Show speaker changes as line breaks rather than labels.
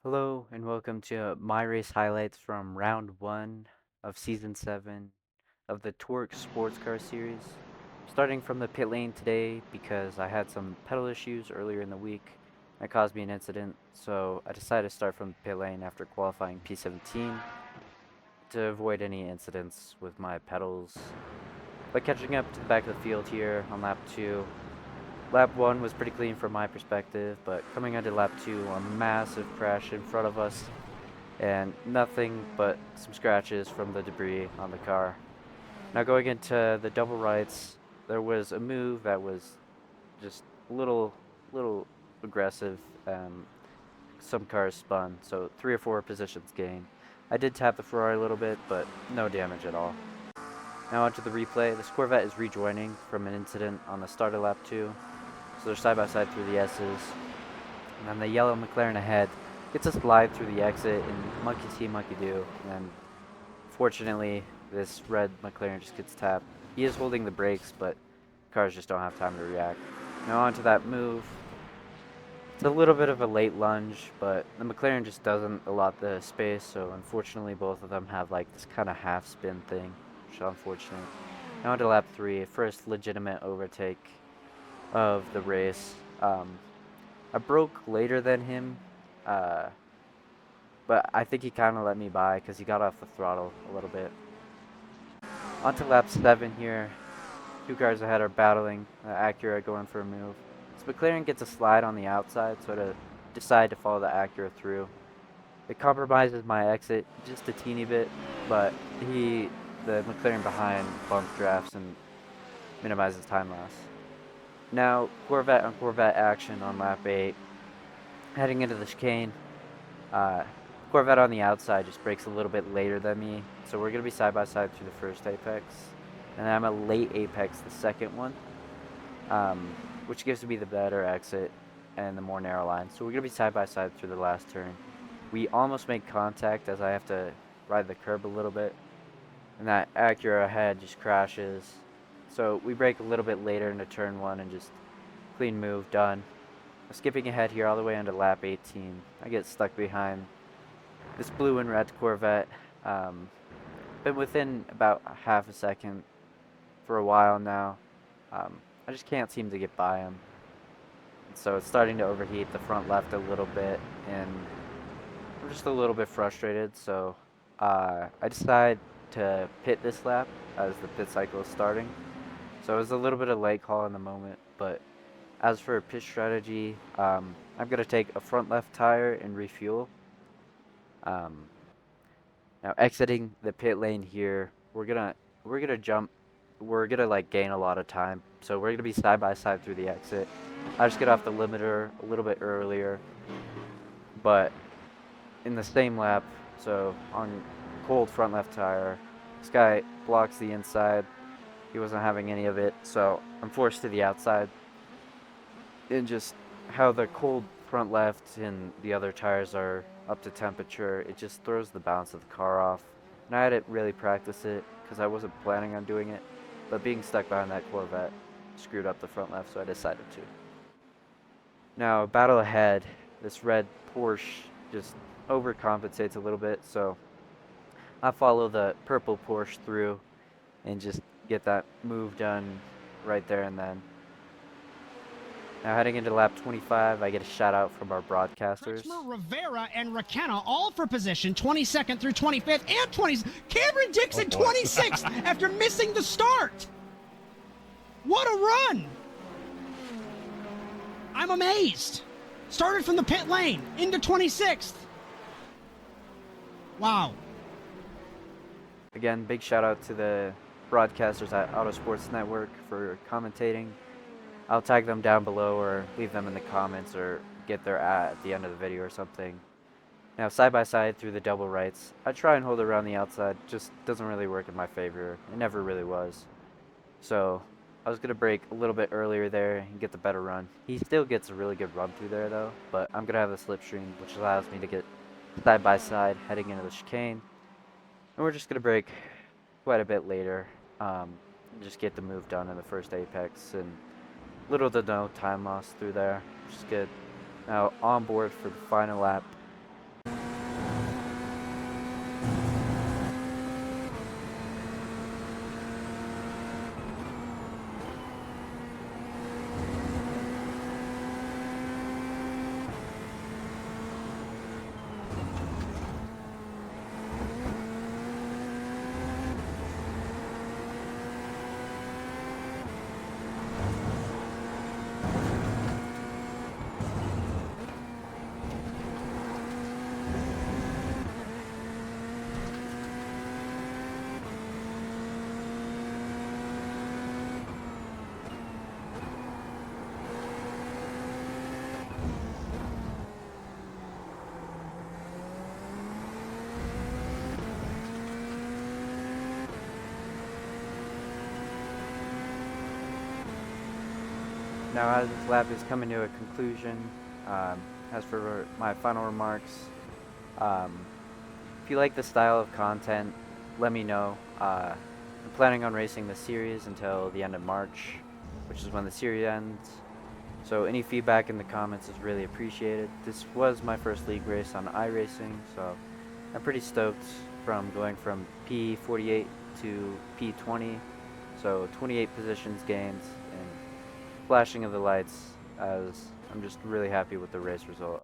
Hello and welcome to my race highlights from round one of season 7 of the Torque Sports Car Series. Starting from the pit lane today because I had some pedal issues earlier in the week that caused me an incident, so I decided to start from the pit lane after qualifying P17 to avoid any incidents with my pedals. But catching up to the back of the field here on lap 2, lap 1 was pretty clean from my perspective, but coming onto lap 2, a massive crash in front of us and nothing but some scratches from the debris on the car. Now going into the double rights, there was a move that was just a little aggressive. Some cars spun, so 3 or 4 positions gained. I did tap the Ferrari a little bit, but no damage at all. Now onto the replay. This Corvette is rejoining from an incident on the start of lap 2, so they're side by side through the S's. And then the yellow McLaren ahead gets a slide through the exit, and monkey see, monkey do. And fortunately, this red McLaren just gets tapped. He is holding the brakes, but cars just don't have time to react. Now onto that move. It's a little bit of a late lunge, but the McLaren just doesn't allot the space, so unfortunately both of them have like this kind of half spin thing, which is unfortunate. Now onto lap 3, first legitimate overtake of the race. I broke later than him, uh, but I think he kind of let me by because he got off the throttle a little bit. Onto lap 7 here. 2 cars ahead are battling. Acura going for a move. So McLaren gets a slide on the outside, so to decide to follow the Acura through. It compromises my exit just a teeny bit, but the McLaren behind bump drafts and minimizes time loss. Now Corvette on Corvette action on lap 8. Heading into the chicane. Uh, Corvette on the outside just breaks a little bit later than me, so we're going to be side by side through the first apex. And then I'm a late apex the second one, which gives me the better exit and the more narrow line. So we're going to be side by side through the last turn. We almost make contact as I have to ride the curb a little bit, and that Acura ahead just crashes. So we brake a little bit later into turn 1 and just clean move, done. Skipping ahead here all the way into lap 18. I get stuck behind this blue and red Corvette. Been within about half a second for a while now. I just can't seem to get by him. So it's starting to overheat the front left a little bit, and I'm just a little bit frustrated. So I decide to pit this lap as the pit cycle is starting. So it was a little bit of late call in the moment, but as for pit strategy, I'm gonna take a front left tire and refuel. Um, Now exiting the pit lane here, we're gonna jump. We're gonna like gain a lot of time, so we're gonna be side by side through the exit. I just get off the limiter a little bit earlier, but in the same lap, so on cold front left tire, this guy blocks the inside. He wasn't having any of it, so I'm forced to the outside. And just how the cold front left and the other tires are up to temperature, it just throws the balance of the car off. And I hadn't really practiced it because I wasn't planning on doing it, but being stuck behind that Corvette screwed up the front left, so I decided to. Now, battle ahead, this red Porsche just overcompensates a little bit, so I follow the purple Porsche through and just get that move done right there and then. Now heading into lap 25, I get a shout out from our broadcasters.
Kretschmer, Rivera, and Raquena all for position 22nd through 25th and 20th. Cameron Dixon 26th after missing the start. What a run! I'm amazed. Started from the pit lane into 26th. Wow.
Again, big shout out to the broadcasters at Autosports Network for commentating. I'll tag them down below or leave them in the comments or get their at the end of the video or something. Now, side by side through the double rights, I try and hold it around the outside, just doesn't really work in my favor. It never really was. So, I was going to brake a little bit earlier there and get the better run. He still gets a really good run through there though, but I'm going to have the slipstream, which allows me to get side by side heading into the chicane. And we're just going to brake quite a bit later, just get the move done in the first apex, and little to no time loss through there, which is good. Now on board for the final lap. Now, as this lap is coming to a conclusion, as for my final remarks, um, if you like the style of content, let me know. I'm planning on racing the series until the end of March, which is when the series ends. So any feedback in the comments is really appreciated. This was my first league race on iRacing, so I'm pretty stoked from going from P48 to P20. So 28 positions gained and flashing of the lights, as I'm just really happy with the race result.